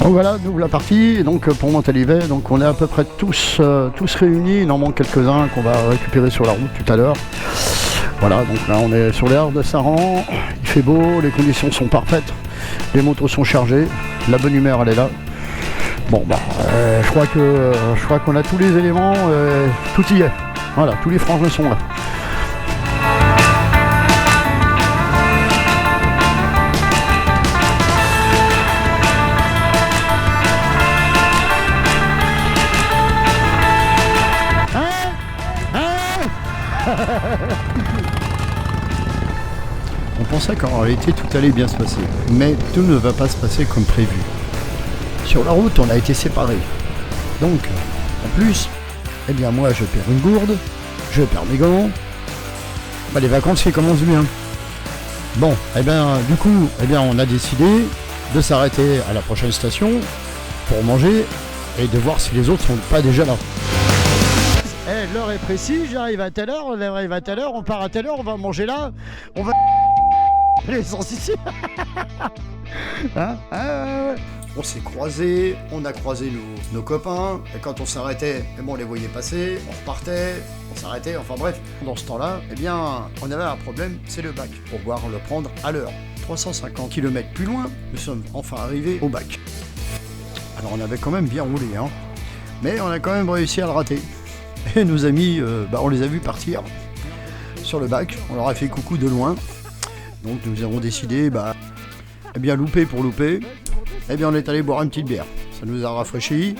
Donc voilà, nous la partie. Et donc pour Montalivet, donc on est à peu près tous réunis. Il en manque quelques-uns qu'on va récupérer sur la route tout à l'heure. Voilà, donc là on est sur les Halles de Saran. Il fait beau, les conditions sont parfaites. Les motos sont chargées. La bonne humeur elle est là. Bon bah je crois qu'on a tous les éléments, tout y est. Voilà, tous les frangins sont là. On pensait qu'en réalité tout allait bien se passer, mais tout ne va pas se passer comme prévu. Sur la route, on a été séparés. Donc, en plus, eh bien moi je perds une gourde, je perds mes gants. Bah, les vacances qui commencent bien. Bon, eh bien du coup, eh bien on a décidé de s'arrêter à la prochaine station pour manger et de voir si les autres sont pas déjà là. L'heure est précise, j'arrive à telle heure, l'heure arrive à telle heure, on part à telle heure, on va manger là, on va l'essence ici. Hein on s'est croisés, on a croisé nos copains, et quand on s'arrêtait, eh bon, on les voyait passer, on repartait, on s'arrêtait, enfin bref. Dans ce temps-là, eh bien, on avait un problème, c'est le bac, pour pouvoir le prendre à l'heure. 350 km plus loin, nous sommes enfin arrivés au bac. Alors on avait quand même bien roulé, hein, mais on a quand même réussi à le rater. Et nos amis, on les a vus partir sur le bac, on leur a fait coucou de loin. Donc nous avons décidé, eh bien louper pour louper, eh bien on est allé boire une petite bière. Ça nous a rafraîchi,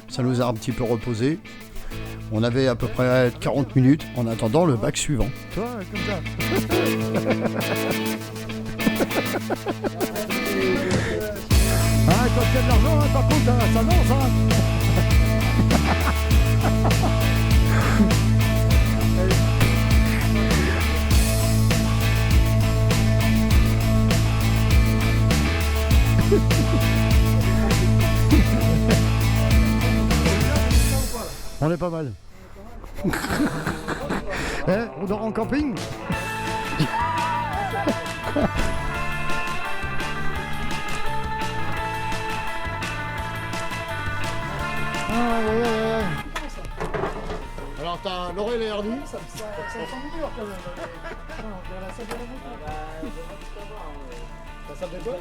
ça nous a un petit peu reposé. On avait à peu près 40 minutes en attendant le bac suivant. Toi, comme ça. Quand il y a de l'argent, par contre, ça danse, On est pas mal. On dort en camping. Alors t'as Laurel et Hardy. Ça me semble dur quand même. La salle de la moto. La salle de quoi?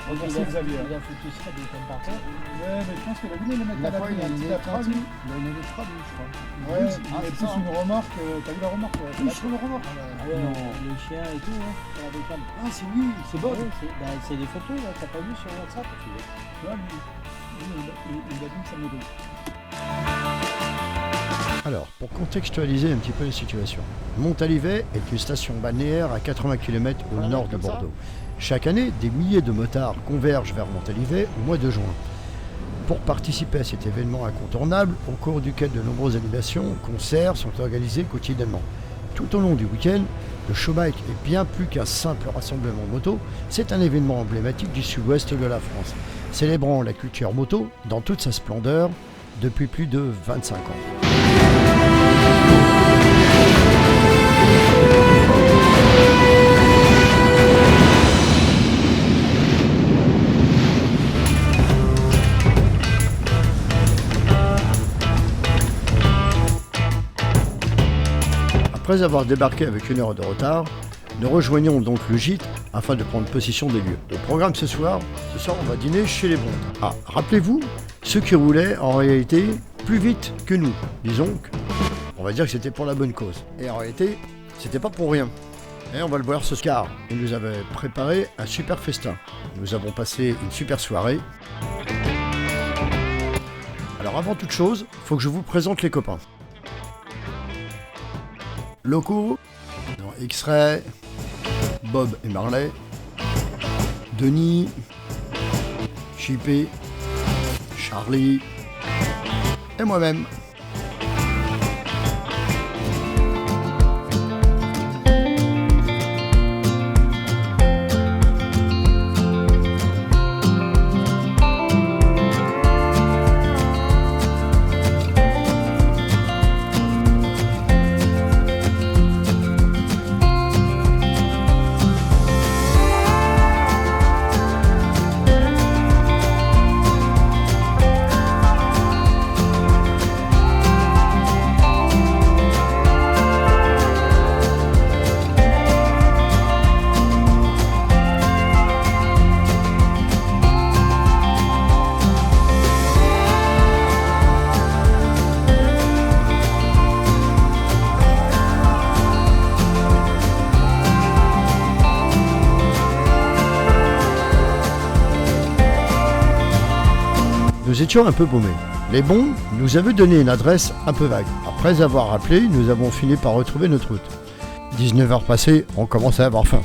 Merci Xavier. Il a foutu ça des tonnes par terre. Ouais, mais je pense qu'il a voulu le mettre à la fin. Il a mis les trabus. Il a mis les trabus, je crois. Ouais, il plus une remorque. T'as vu la remorque? Oui, sur le remorque. Non, le chien et tout, hein, sur la bécane. Ah, c'est lui, c'est bon. C'est des photos, là, t'as pas vu sur WhatsApp? Tu vois, il a dit que ça me donne. Alors, pour contextualiser un petit peu la situation, Montalivet est une station balnéaire à 80 km au nord de Bordeaux. Chaque année, des milliers de motards convergent vers Montalivet au mois de juin. Pour participer à cet événement incontournable, au cours duquel de nombreuses animations, concerts sont organisés quotidiennement. Tout au long du week-end, le showbike est bien plus qu'un simple rassemblement moto, c'est un événement emblématique du sud-ouest de la France, célébrant la culture moto dans toute sa splendeur depuis plus de 25 ans. Après avoir débarqué avec 1 heure de retard, nous rejoignons donc le gîte afin de prendre possession des lieux. Au programme ce soir, on va dîner chez les Bondes. Ah, rappelez-vous, ceux qui roulaient en réalité plus vite que nous. Disons on va dire que c'était pour la bonne cause. Et en réalité, c'était pas pour rien. Et on va le voir ce soir. Ils nous avaient préparé un super festin. Nous avons passé une super soirée. Alors avant toute chose, il faut que je vous présente les copains. Locaux, dans X-Ray, Bob et Marley, Denis, Chippé, Charlie et moi-même. Nous étions un peu paumés. Les bons nous avaient donné une adresse un peu vague. Après avoir appelé, nous avons fini par retrouver notre route. 19h passées, on commençait à avoir faim.